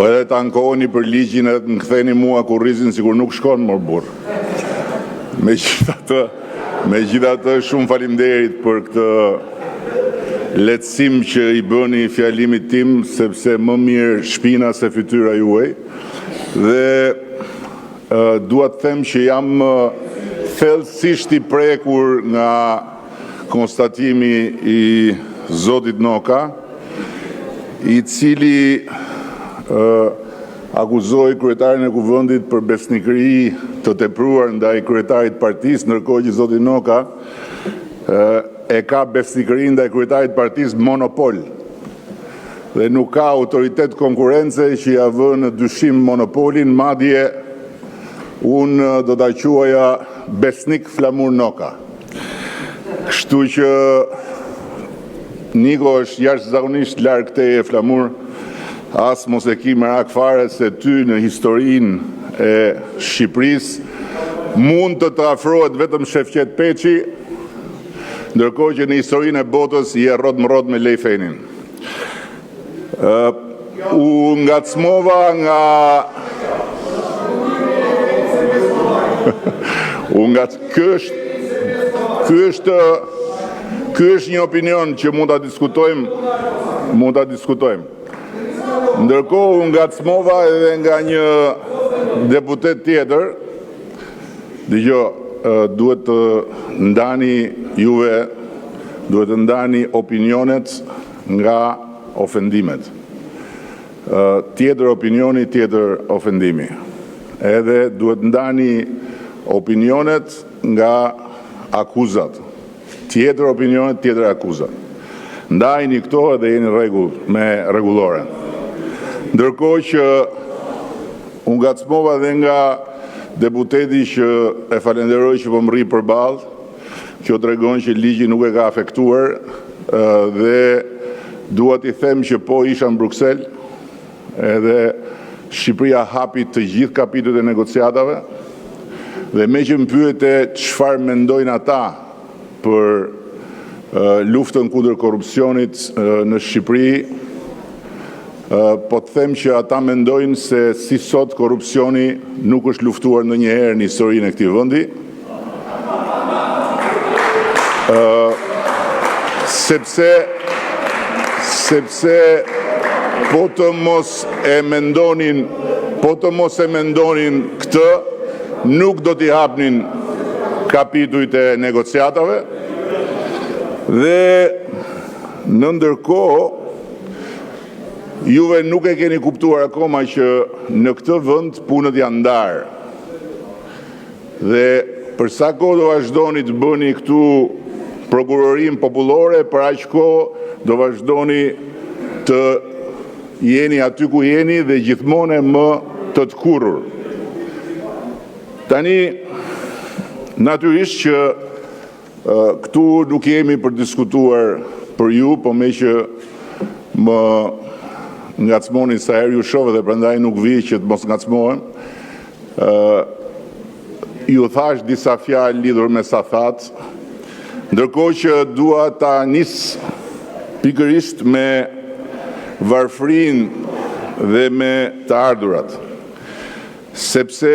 Po edhe të ankoheni për ligjin edhe të më ktheni mua kurrizin sikur nuk shkon mor burr. Megjithatë, shumë faleminderit për këtë lehtësim që i bëni fjalimit tim, sepse më mirë shpina se fytyra juaj. Dhe dua të them që jam thellësisht i prekur nga konstatimi i zotit Noka, i cili akuzoi kryetarin e kuvendit për besnikëri të tepruar ndaj kryetarit partisë, ndërkohë që zoti Noka e ka besnikëri ndaj kryetarit partisë monopol. Dhe nuk ka autoritet konkurrence që ja vë në dyshim monopolin, madje unë do ta quaja besnik Flamur Noka. Kështu që Niko është jashtëzakonisht larg teje Flamur, as mos e ki merak fare se ty në historinë e Shqipërisë mund të afrohet vetëm Shefqet Peçi, ndërkohë që në historinë e botës je rrot me Lejfenin. U ngacmova nga Ky është një opinion që mund ta diskutojmë. Ndërkohë u ngacmova edhe nga një deputet tjetër. Duhet të ndani juve, duhet të ndani opinionet nga ofendimet. Tjetër opinioni, tjetër ofendimi. Edhe duhet ndani opinionet nga akuzat. Tjetër opinionet, tjetër akuzat. Ndajni këto edhe jeni rregull me rregulloren. Ndërkohë që unë ngacmova dhe nga deputeti që e falenderoj që po më rri përballë, kjo tregon që ligji nuk e ka afektuar, dhe dua t'i them që po isha në Bruksel, edhe Shqipëria hapi të gjithë kapitujt e negociatave, dhe me që më pyete çfarë mendojnë ata për luftën kundër korrupsionit në Shqipëri, po të them që ata mendojnë se si sot korrupsioni nuk është luftuar ndonjëherë në historinë e këtij vendi. Sepse po të mos e mendonin këtë, nuk do t'i hapnin kapitujt e negociatave, dhe në ndërkohë juve nuk e keni kuptuar akoma që në këtë vend punët janë ndarë. Dhe për sa kohë do vazhdoni të bëni këtu prokurorim popullore, për aq kohë do vazhdoni të jeni aty ku jeni dhe gjithmonë më të kurrur. Tani, natyrisht që këtu nuk jemi për diskutuar për ju, po me që më ngacmonin sa herë ju shohë dhe prandaj nuk vi që të mos ngacmohem. Ju thash disa fjalë lidhur me sa thatë, ndërkohë që dua ta nis pikërisht me varfërinë dhe me të ardhurat. Sepse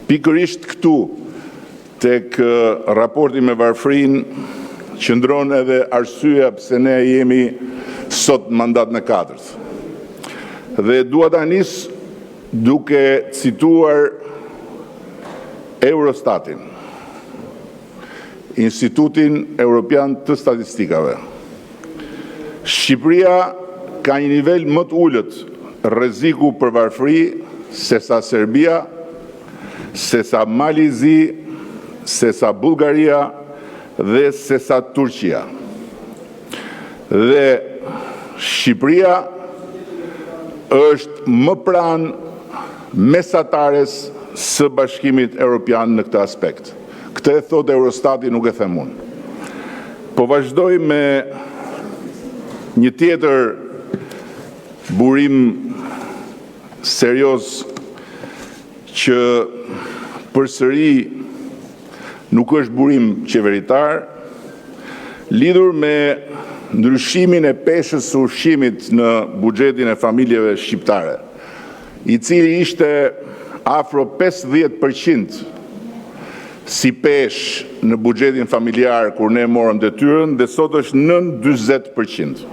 pikërisht këtu tek raporti me varfërinë qëndron edhe arsyeja pse ne jemi sot mandat në 4. Dhe dua ta nis duke cituar Eurostatin, Institutin Evropian të Statistikave. Shqipëria ka një nivel më të ulët rreziku për varfëri sesa Serbia, sesa Malizi, sesa Bullgaria dhe sesa Turqia. Dhe Shqipëria është më pranë mesatares së Bashkimit Evropian në këtë aspekt. Këtë e thot Eurostati, nuk e them unë. Po vazhdoj me një tjetër burim serioz që përsëri nuk është burim qeveritar, lidhur me ndryshimin e peshës së ushqimit në buxhetin e familjeve shqiptare, i cili ishte afro 50% si peshë në buxhetin familjar kur ne morëm detyrën, dhe sot është nën 40%.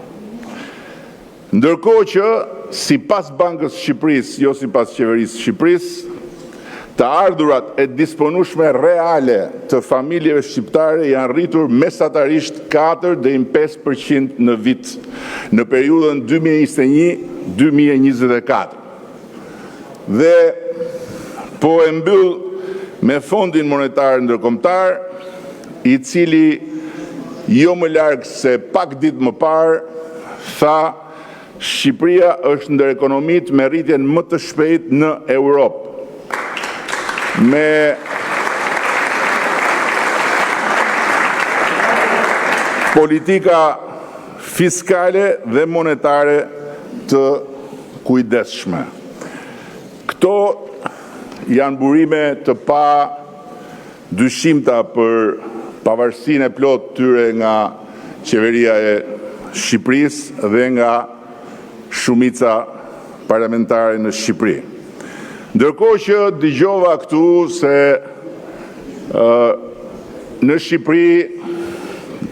Ndërkohë që, sipas Bankës së Shqipërisë, jo sipas Qeverisë së Shqipërisë, të ardhurat e disponueshme reale të familjeve shqiptare janë rritur mesatarisht 4 deri në 5% në vit në periudhën 2021-2024. Dhe po e mbyll me Fondin Monetar Ndërkombëtar, i cili jo më larg se pak ditë më parë tha Shqipëria është ndër ekonomitë me rritjen më të shpejtë në Europë. Me politika fiskale dhe monetare të kujdesshme. Këto janë burime të pa dyshimta për pavarësinë e plotë tyre nga qeveria e Shqipërisë dhe nga shumica parlamentare në Shqipëri. Ndërkohë që dëgjova këtu se në Shqipëri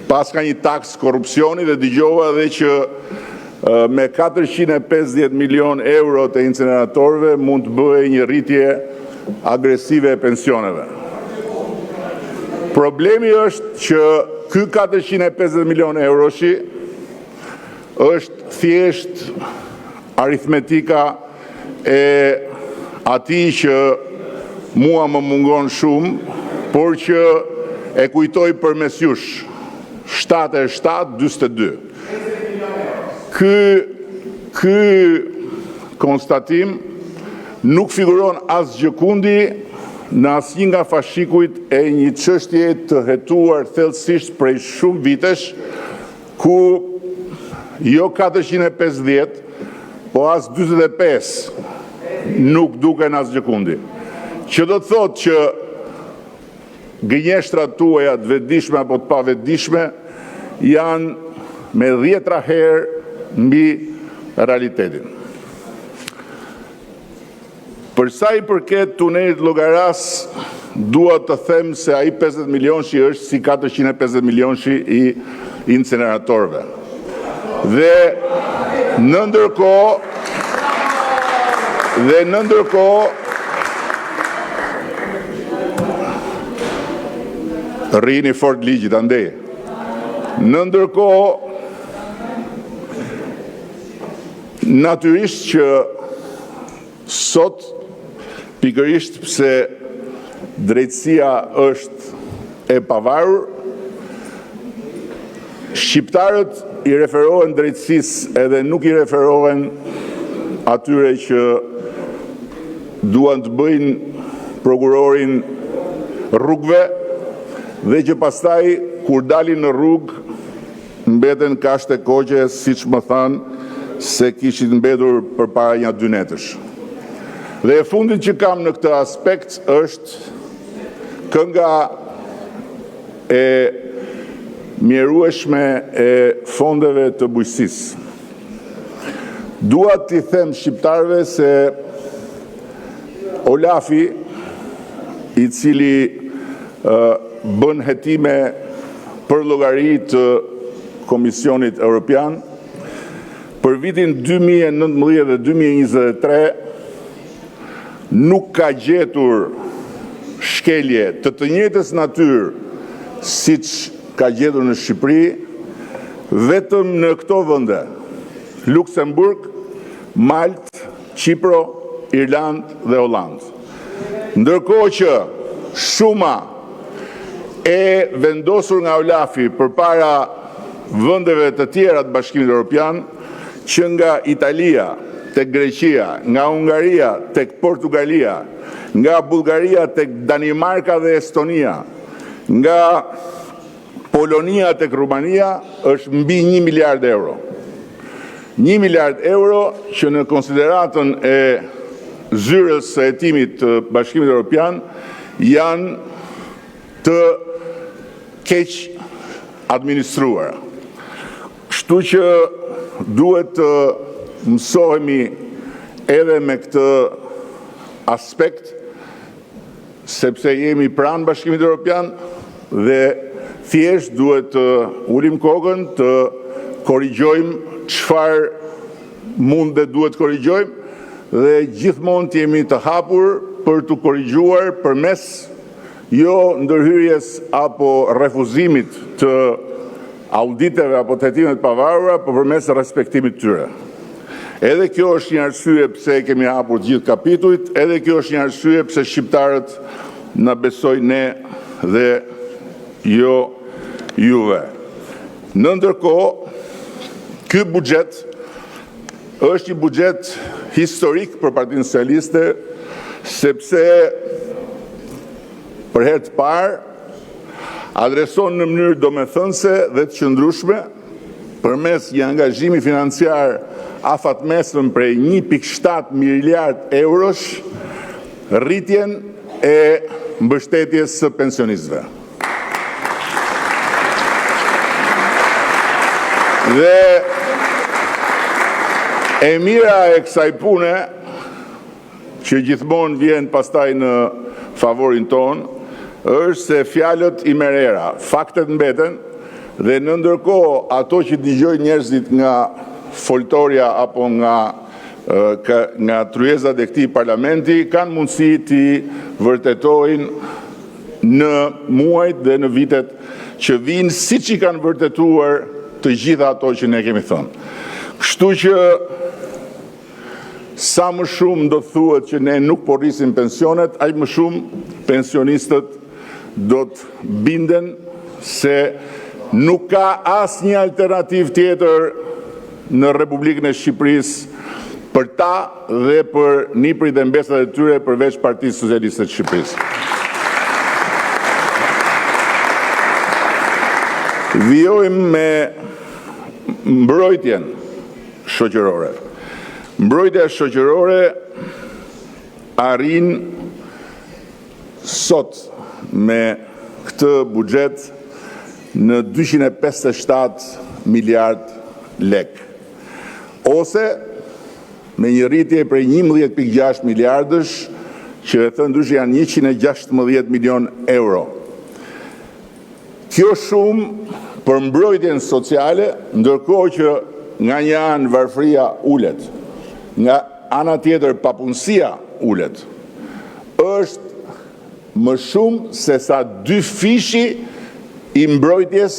pas ka një taks korrupsioni dhe dëgjova edhe që me 450 milion euro të inceneratorëve mund të bëhej një rritje agresive e pensioneve. Problemi është që ky 450 milion euroshi është thjesht aritmetika e ati që mua më mungon shumë, por që e kujtoj përmes jush 7-7-42. Ky konstatim nuk figuron asgjë kundi në asnjë nga fashikujt e një çështje të hetuar thellësisht prej shumë vitesh, ku jo 450, po as 45 nuk duken asgjë kundi. Që do të thotë që gënjeshtrat tuaja të vetëdijshme apo të pavetëdijshme janë me 10 herë mbi realitetin. Për sa i përket tunelit Llogaras, dua të them se ai 50 milionshi është si 450 milionshi i inceneratorëve. Dhe në ndërkohë rrini fort ligjit andej. Në ndërkohë natyrisht që sot pikërisht pse drejtësia është e pavarur, shqiptarët i referohen drejtësisë edhe nuk i referohen atyre që duan të bëjnë prokurorin rrugëve dhe që pastaj kur dalin në rrugë mbeten kashte koqe, siç më thanë se kishin mbetur përpara një 2 netësh. Dhe e fundit që kam në këtë aspekt është kënga e mjerueshme e fondeve të bujqësisë. Dua t'i them shqiptarëve se Olafi, i cili bën hetime për llogari të Komisionit Evropian, për vitin 2019 dhe 2023 nuk ka gjetur shkelje të njëjtës natyrë siç ka gjetur në Shqipëri, vetëm në këto vende: Luksemburg, Maltë, Qipro, Irlandë dhe Hollandë. Ndërkohë që shuma e vendosur nga Olafi përpara vendeve të tjera të Bashkimit Evropian, që nga Italia tek Greqia, nga Hungaria tek Portugalia, nga Bullgaria tek Danimarka dhe Estonia, nga Polonia tek Rumania, është mbi 1 miliard euro. 1 miliard euro që në konsideratën e zyrës së hetimit të Bashkimit Evropian janë të keq administruara. Kështu që duhet të mësohemi edhe me këtë aspekt, sepse jemi pranë Bashkimit Evropian dhe thjesht duhet të ulim kokën, të korrigjojmë çfarë mund dhe duhet korrigjojmë dhe gjithmonë të jemi të hapur për të korrigjuar përmes jo ndërhyrjes apo refuzimit të auditeve apo tetimet pavarura, por përmes respektimit tyre. Edhe kjo është një arsye pse kemi hapur gjithë kapitujt, edhe kjo është një arsye pse shqiptarët na besojnë ne dhe jo juve. Në ndërkohë, ky buxhet është një buxhet historik për Partinë Socialiste, sepse për herë të parë adreson në mënyrë domethënëse dhe të qëndrueshme përmes një angazhimi financiar afatmesëm prej 1.7 miliard eurosh rritjen e mbështetjes së pensionistëve. Dhe e mira e kësaj pune, që gjithmonë vjen pastaj në favorin ton, është se fjalët i merera, faktet mbeten, dhe në ndërkohë ato që dëgjojnë njerëzit nga foltoria apo nga tryezat e këtij parlamenti kanë mundësi të vërtetojnë në muajt dhe në vitet që vinë, siç i kanë vërtetuar të gjitha ato që ne kemi thënë. Kështu që sa më shumë do të thuhet që ne nuk po rrisim pensionet, aq më shumë pensionistët do të binden se nuk ka asnjë alternativë tjetër në Republikën e Shqipërisë për ta dhe për niprit dhe mbesat e tyre përveç Partisë Socialiste të Shqipërisë. Vijojmë me mbrojtjen shoqërore. Mbrojtja shoqërore arrin sot me këtë buxhet në 257 miliard lek, ose me një rritje prej 11.6 miliardësh, që e thënë ndryshe janë 116 milion euro. Kjo shumë për mbrojtjen sociale, ndërkohë që nga një anë varfëria ulet, nga ana tjetër papunësia ulet, është më shumë se sa 2 fishi i mbrojtjes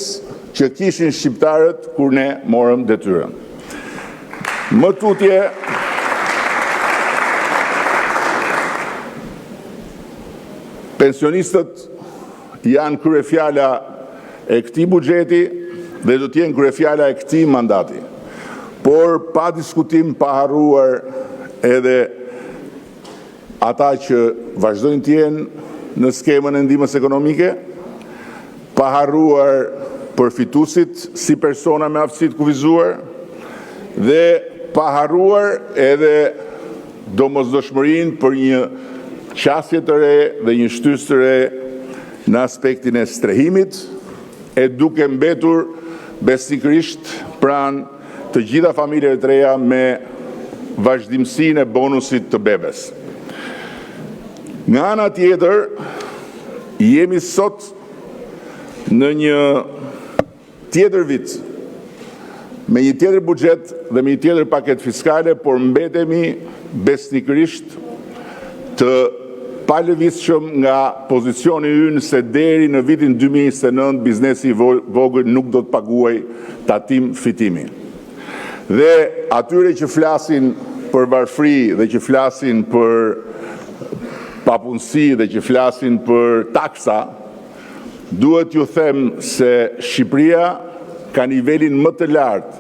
që kishin shqiptarët kur ne morëm detyrën. Më tutje, pensionistët janë kryefjala e këtij buxheti dhe do të jenë kryefjala e këtij mandati. Por pa diskutim, pa harruar edhe ata që vazhdojnë të jenë në skemën e ndihmës ekonomike, pa harruar përfituesit si persona me aftësi të kufizuar dhe pa harruar edhe domosdoshmërinë për një qasje të re dhe një shtysë të re në aspektin e strehimit, e duke mbetur besnikërisht pranë të gjitha familjeve të reja me vazhdimsinë e bonusit të bebes. Nga ana tjetër, jemi sot në një tjetër vit, me një tjetër buxhet dhe me një tjetër paket fiskale, por mbetemi besnikërisht të palëvizshëm nga pozicioni ynë se deri në vitin 2029 biznesi i vogël nuk do të paguaj tatim fitimi. Dhe atyre që flasin për varfëri dhe që flasin për papunësi dhe që flasin për taksa, duhet ju them se Shqipëria ka nivelin më të lartë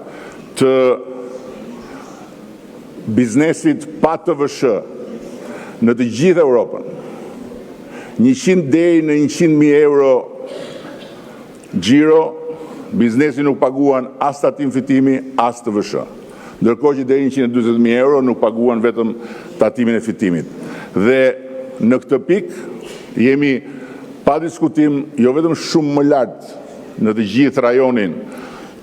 të biznesit pa TVSH në të gjithë Europën. 100 deri në 100.000 euro xhiro, biznesi nuk paguan as tatim fitimi, as TVSH. Ndërkohë që deri 140.000 euro nuk paguan vetëm tatimin e fitimit. Dhe në këtë pikë jemi pa diskutim jo vetëm shumë më lart në të gjithë rajonin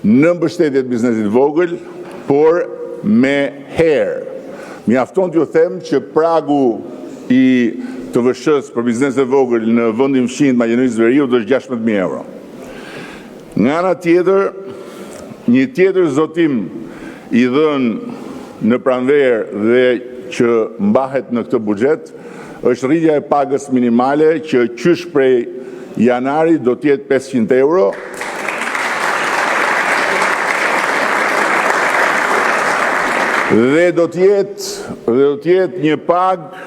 në mbështetje të biznesit vogël, por me herë. Mjafton t'ju them që pragu i të VSH-s për bizneset vogël në vendin fqinjtë Maqedonisë Veriut është 16.000 euro. Nga ana tjetër, një tjetër zotim i dhënë në pranverë dhe që mbahet në këtë buxhet është rritja e pagës minimale që qysh prej janarit do t'jetë 500 euro. Dhe do t'jetë një pagë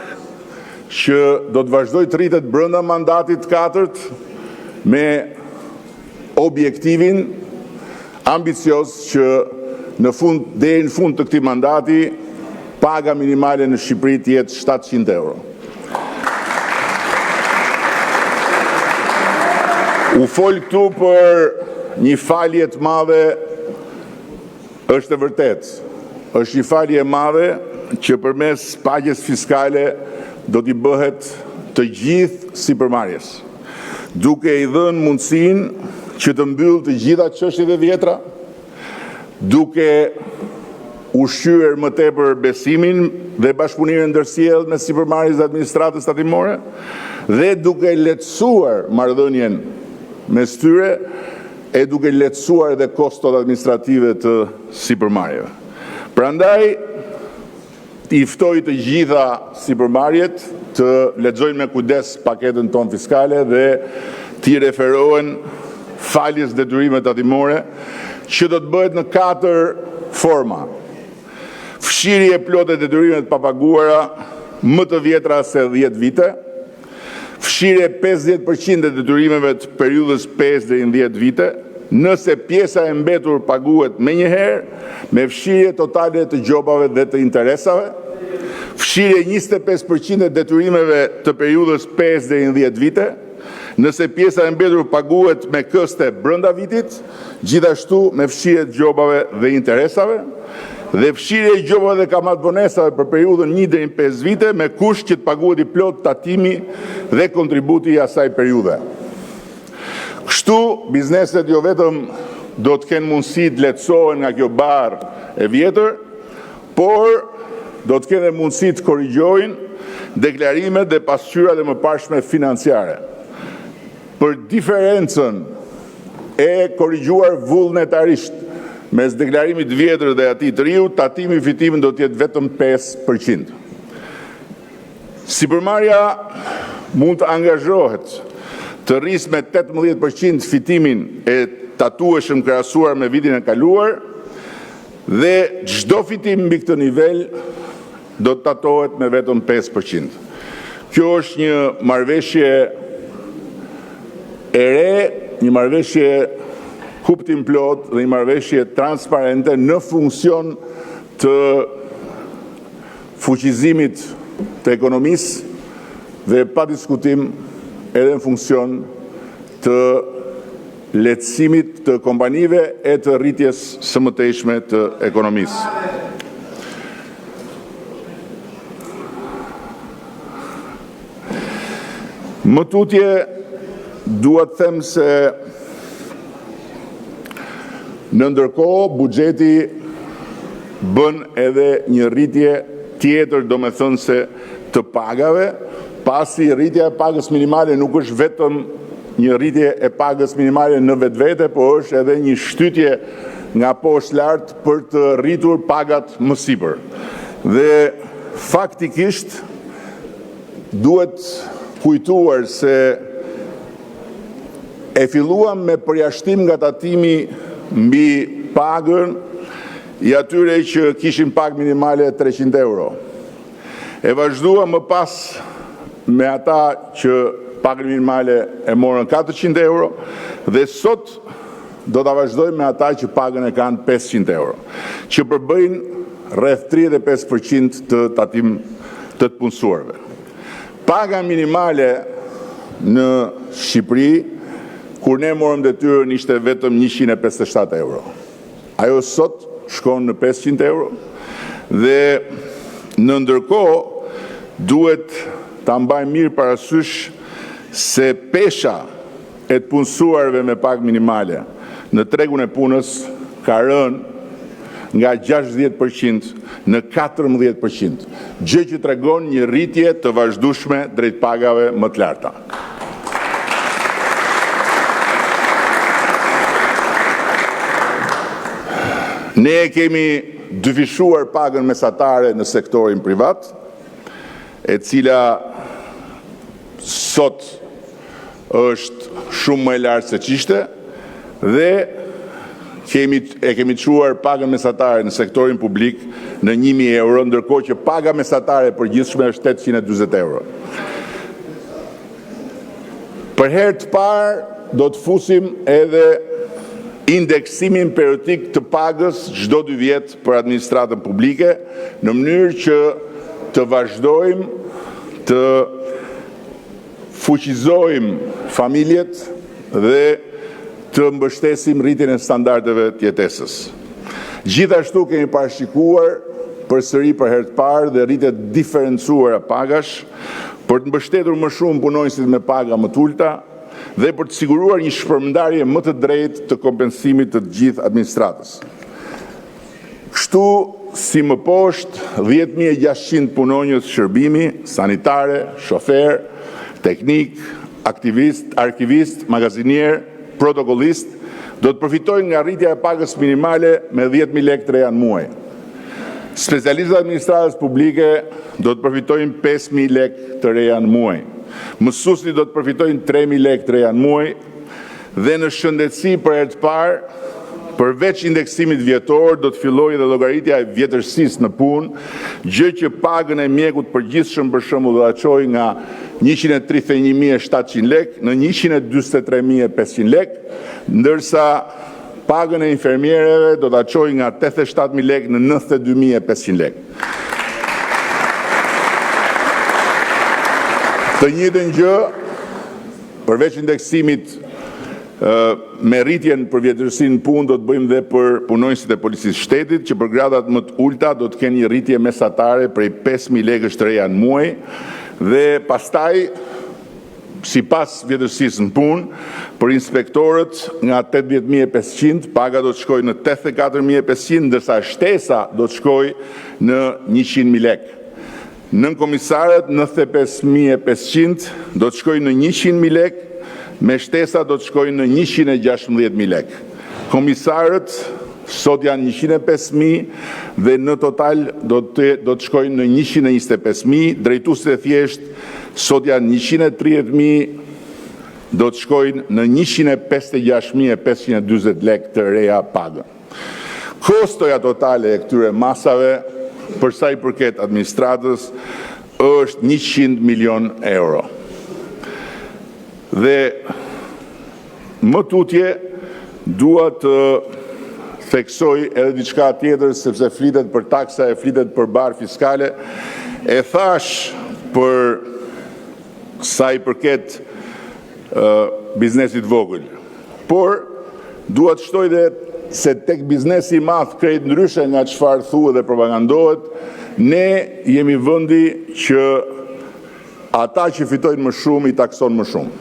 që do të vazhdoj të rritet brenda mandatit 4 me objektivin ambicios që deri në fund të këtij mandati paga minimale në Shqipëri të jetë 700 euro. U fol këtu për një falje të madhe, është e vërtetë. Është një falje e madhe që përmes pagjes fiskale do t'i bëhet të gjithë sipërmarrjes, duke i dhënë mundësinë që të mbyllë të gjitha çështjet e vjetra, duke ushqyer më tepër besimin dhe bashkëpunimin ndërsjellë me sipërmarrjes dhe administratës tatimore dhe duke lehtësuar marrëdhënien mes tyre e duke lehtësuar edhe kostot administrative të sipërmarrjeve. Prandaj i ftoj të gjitha sipërmarrjet të lexojnë me kujdes paketën tonë fiskale dhe t'i referohen faljes detyrime tatimore që do të bëhet në 4 forma. Fshirje plotë e detyrimet papaguara më të vjetra se 10 vite, fshirje 50% e detyrimeve të periudhës 5 deri në 10 vite, nëse pjesa e mbetur paguhet me njëherë, me fshirje totale të gjobave dhe të interesave, fshirje 25% e detyrimeve të periudhës 5 deri në 10 vite, nëse pjesa e mbetur paguhet me këste brenda vitit, gjithashtu me fshirje të gjobave dhe interesave, dhe fshirje i gjobave dhe kamatvonesave për periudhën 1 deri në 5 vite, me kusht që të paguhet i plot tatimi dhe kontributi i asaj periudhe. Kështu, bizneset jo vetëm do të kenë mundësi të lehtësohen nga kjo barë e vjetër, por do të kenë mundësi të korrigjojnë deklarimet dhe pasqyrat e mëparshme financiare. Për diferencën e korrigjuar vullnetarisht mes deklarimit vjetër dhe atij të riu, tatimi i fitimit do të jetë vetëm 5%. Sipërmarrja mund të angazhohet të rrisë me 18% fitimin e tatueshëm krahasuar me vitin e kaluar dhe çdo fitim mbi këtë nivel do të tatohet me vetëm 5%. Kjo është një marrëveshje e re, një marrëveshje kuptim plot dhe një marrëveshje transparente në funksion të fuqizimit të ekonomisë dhe pa diskutim edhe në funksion të lehtësimit të kompanive e të rritjes së mëtejshme të ekonomisë. Më tutje, dua të them se në ndërkohë buxheti bën edhe një rritje tjetër, domethënëse të pagave, pasi rritja e pagës minimale nuk është vetëm një rritje e pagës minimale në vetvete, por është edhe një shtytje nga poshtë lart për të rritur pagat më sipër. Dhe faktikisht duhet kujtuar se e filluam me përjashtim nga tatimi mbi pagën i atyre që kishin pagë minimale 300 euro. E vazhduam më pas me ata që pagën minimale e morën 400 euro dhe sot do ta vazhdojmë me ata që pagën e kanë 500 euro, që përbëjnë rreth 35% të tatim të punësuarve. Paga minimale në Shqipëri, kur ne morëm detyrën, ishte vetëm 157 euro. Ajo sot shkon në 500 euro dhe në ndërkohë duhet ta mbajmë mirë parasysh se pesha e të punësuarve me pagë minimale në tregun e punës ka rënë nga 60% në 14%, gjë që tregon një rritje të vazhdueshme drejt pagave më të larta. Ne kemi dyfishuar pagën mesatare në sektorin privat, e cila sot është shumë më e lartë se ç'ishte, dhe e kemi çuar pagën mesatare në sektorin publik në 1.000 euro, ndërkohë që paga mesatare e përgjithshme është 840 euro. Për herë të parë do të fusim edhe indeksimin periodik të pagës çdo 2 vjet për administratën publike, në mënyrë që të vazhdojmë të fuqizojmë familjet dhe të mbështesim rritjen e standardeve të jetesës. Gjithashtu kemi parashikuar përsëri për herë të parë dhe rritje diferencuara pagash për të mbështetur më shumë punonjësit me paga më të ulta dhe për të siguruar një shpërndarje më të drejtë të kompensimit të gjithë administratës. Kështu si më poshtë 10.600 punonjës shërbimi, sanitare, shofer, teknik, aktivist, arkivist, magazinier, protokollist, do të përfitojnë nga rritja e pagës minimale me 10.000 lekë të reja në muaj. Specialistët administratës publike do të përfitojnë 5.000 lekë të reja në muaj. Mësuesit do të përfitojnë 3.000 lekë të reja në muaj dhe në shëndetësi për herë të parë, përveç indeksimit vjetor, do të fillojë dhe llogaritja e vjetërsisë në punë, gjë që pagën e mjekut përgjithshëm për shembull do ta çojë nga 131.700 lekë në 143.500 lekë, ndërsa pagën e infermierëve do ta çojë nga 87.000 lekë në 92.500 lekë. Të njëjtën gjë, përveç indeksimit me rritjen për vjetërsinë në punë do të bëjmë dhe për punonjësit e policisë shtetit, që për gradat më të ulta do të kenë një rritje mesatare prej 5.000 lekësh të reja në muaj, dhe pastaj, sipas vjetërsisë në punë, për inspektorët nga 18.500, paga do të shkojë në 84.500, ndërsa shtesa do të shkojë në 100.000 lekë. Nën komisarët 95.500 do të shkojnë në 100.000 lekë, me shtesa do të shkojnë në 116.000 lekë. Komisarët sot janë 105.000 dhe në total do të shkojnë në 125.000, drejtuesit e thjeshtë sot janë 130.000, do të shkojnë në 156.540 lekë të reja pagë. Kostoja totale e këtyre masave për sa i përket administratës është 100 milion euro. Dhe më tutje dua të theksoj edhe diçka tjetër, sepse flitet për taksa e flitet për barë fiskale, e thash për sa i përket biznesit vogël. Por dua të shtoj dhe se tek biznesi i madh krejt ndryshe nga çfarë thuhet dhe propagandohet, ne jemi vendi që ata që fitojnë më shumë i takson më shumë.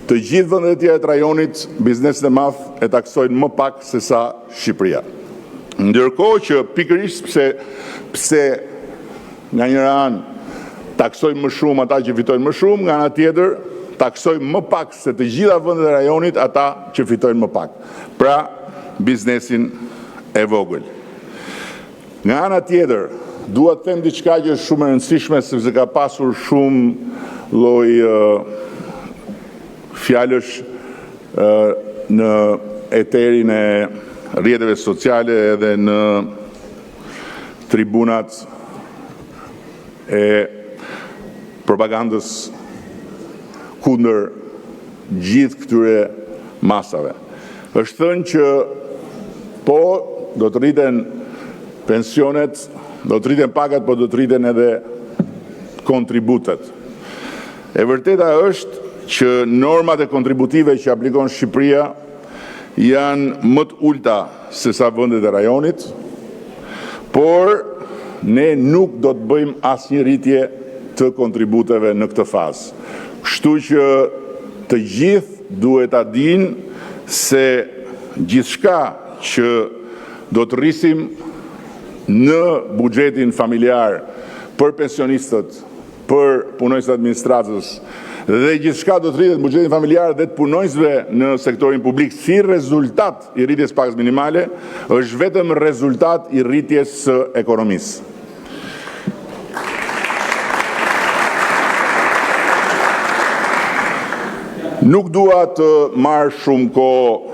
Të gjithë vendet e tjera të rajonit, biznesin e madh e taksojnë më pak se sa Shqipëria. Ndërkohë që pikërisht pse nga njëra anë taksojnë më shumë ata që fitojnë më shumë, nga ana tjetër taksojnë më pak se të gjitha vendet e rajonit ata që fitojnë më pak. Pra, biznesin e vogël. Nga ana tjetër, dua të them diçka që është shumë e rëndësishme, sepse ka pasur shumë lloj fjalësh në eterin e rrjeteve sociale edhe në tribunat e propagandës kundër gjithë këtyre masave. Është thënë që po do të rriten pensionet, do të rriten pagat, po do të rriten edhe kontributet. E vërteta është që normat e kontributive që aplikon Shqipëria janë më të ulta se sa vendet e rajonit, por ne nuk do të bëjmë asnjë rritje të kontributeve në këtë fazë. Kështu që të gjithë duhet ta dinë se gjithçka që do të rrisim në buxhetin familjar për pensionistët, për punonjësit administratës dhe gjithçka do të rritet në buxhetin familjar dhe të punonjësve në sektorin publik si rezultat i rritjes pakës minimale, është vetëm rezultat i rritjes së ekonomisë. Nuk dua të marr shumë kohë,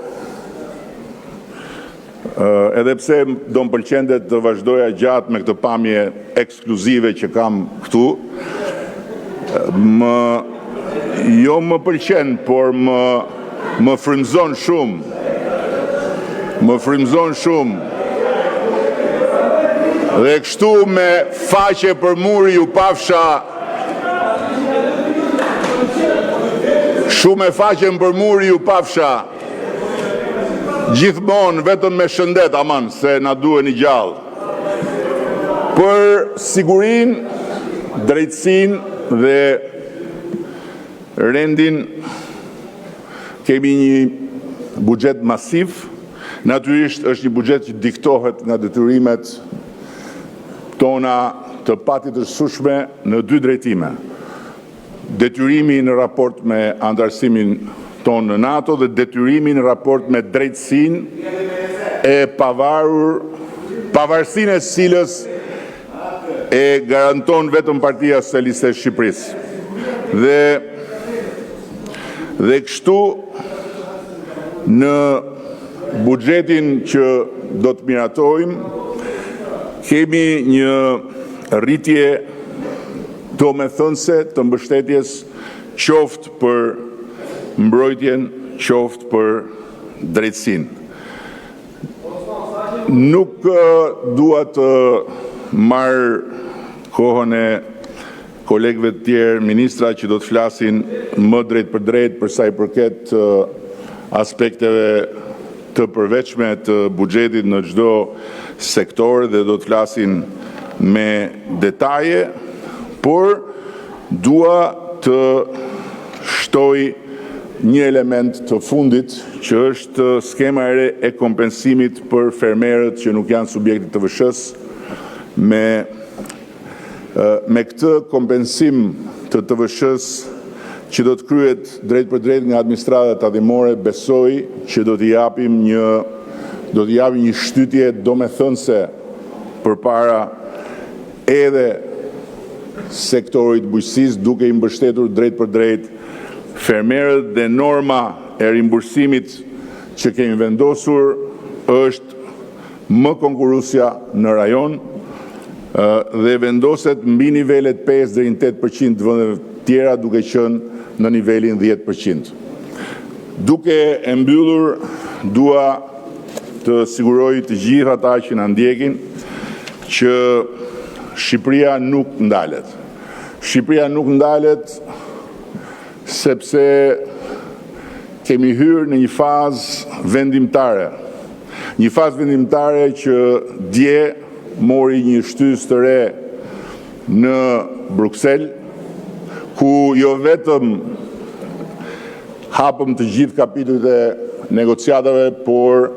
edhe pse do më pëlqente të vazhdoja gjatë me këtë pamje ekskluzive që kam këtu. Jo më pëlqen, por më frymëzon shumë. Më frymëzon shumë. Dhe kështu me faqe për muri ju pafsha shumë e faqen për muri ju pafsha gjithmonë vetëm me shëndet, aman, se na duhen i gjallë. Për sigurinë, drejtësinë dhe rendin kemi një buxhet masiv. Natyrisht është një buxhet që diktohet nga detyrimet tona të patjetërshme në dy drejtime. Detyrimi në raport me antarësimin tonë në NATO dhe detyrimi në raport me drejtësinë e pavarësinë e cilës e garanton vetëm Partia Socialiste e Shqipërisë. Dhe kështu në buxhetin që do të miratojmë kemi një rritje domethënëse të mbështetjes qoftë për mbrojtjen, qoftë për drejtësinë. Nuk dua të marr kohën e kolegëve të tjerë ministra që do të flasin më drejt për drejt për sa i përket aspekteve të përveçme të buxhetit në çdo sektor dhe do të flasin me detaje, por dua të shtoj një element të fundit që është skema e re e kompensimit për fermerët që nuk janë subjekte të TVSH-s. Me këtë kompensim të TVSH-s që do të kryhet drejt për drejt nga administrata tatimore, besoj që do t'i japim një shtytje domethënëse përpara edhe sektorit bujqësisë, duke i mbështetur drejt për drejt fermerët dhe norma e rimbursimit që kemi vendosur është më konkurruesja në rajon dhe vendoset mbi nivelet 5 deri në 8% të vendeve tjera duke qenë në nivelin 10%. Duke e mbyllur, dua të siguroj të gjithë ata që na ndjekin që Shqipëria nuk ndalet. Shqipëria nuk ndalet sepse kemi hyrë në një fazë vendimtare. Një fazë vendimtare që dje mori një shtysë të re në Bruksel, ku jo vetëm hapëm të gjithë kapitujt e negociatave, por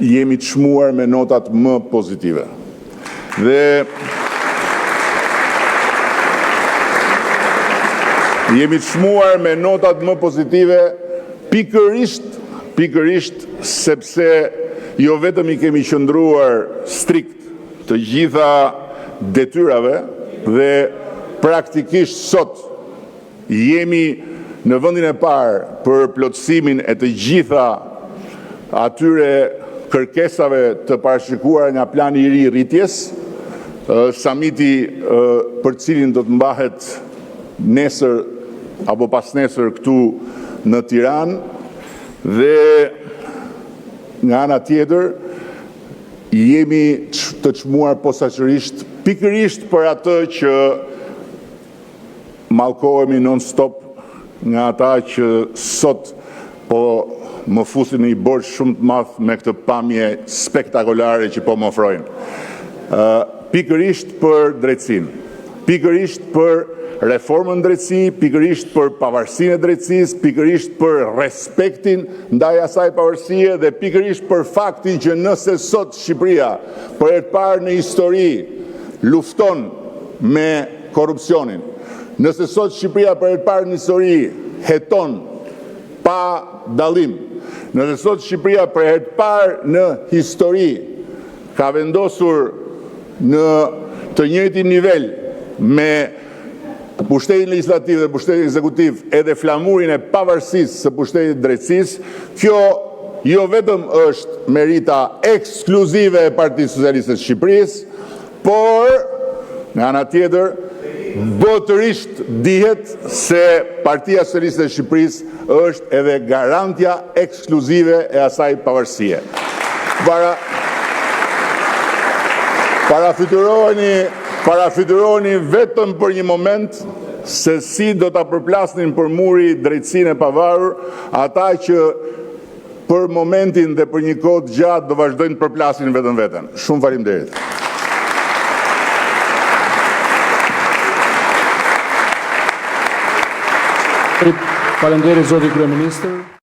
jemi të çmuar me notat më pozitive. Dhe jemi të çmuar me notat më pozitive pikërisht sepse jo vetëm i kemi qëndruar strikt të gjitha detyrave dhe praktikisht sot jemi në vendin e parë për plotësimin e të gjitha atyre kërkesave të parashikuara nga plani i ri i rritjes, samiti për cilin do të mbahet nesër apo pas nesër këtu në Tiranë, dhe nga ana tjetër jemi të çmuar posaçërisht pikërisht për atë që mallkohemi non-stop nga ata që sot po më fusin në një borxh shumë të madh me këtë pamje spektakolare që po më ofrojnë. Pikërisht për drejtësinë. pikërisht për reformën drejtësi, pikërisht për pavarësinë e drejtësisë, pikërisht për respektin ndaj asaj pavarësie dhe pikërisht për faktin që nëse sot Shqipëria për herë të parë në histori lufton me korrupsionin, nëse sot Shqipëria për herë të parë në histori heton pa dallim, nëse sot Shqipëria për herë të parë në histori ka vendosur në të njëjtin nivel me pushtetin legislativ dhe pushtetin ekzekutiv edhe flamurin e pavarësisë së pushtetit drejtësisë, kjo jo vetëm është merita ekskluzive e Partisë Socialiste të Shqipërisë, por në ana tjetër botërisht dihet se Partia Socialiste e Shqipërisë është edhe garantja ekskluzive e asaj pavarësie. Parafytyroni vetëm për një moment se si do ta përplasnin për muri drejtësinë e pavarur ata që për momentin dhe për një kohë të gjatë do vazhdojnë të përplasin vetëm veten. Shumë faleminderit. Faleminderit zoti kryeministër.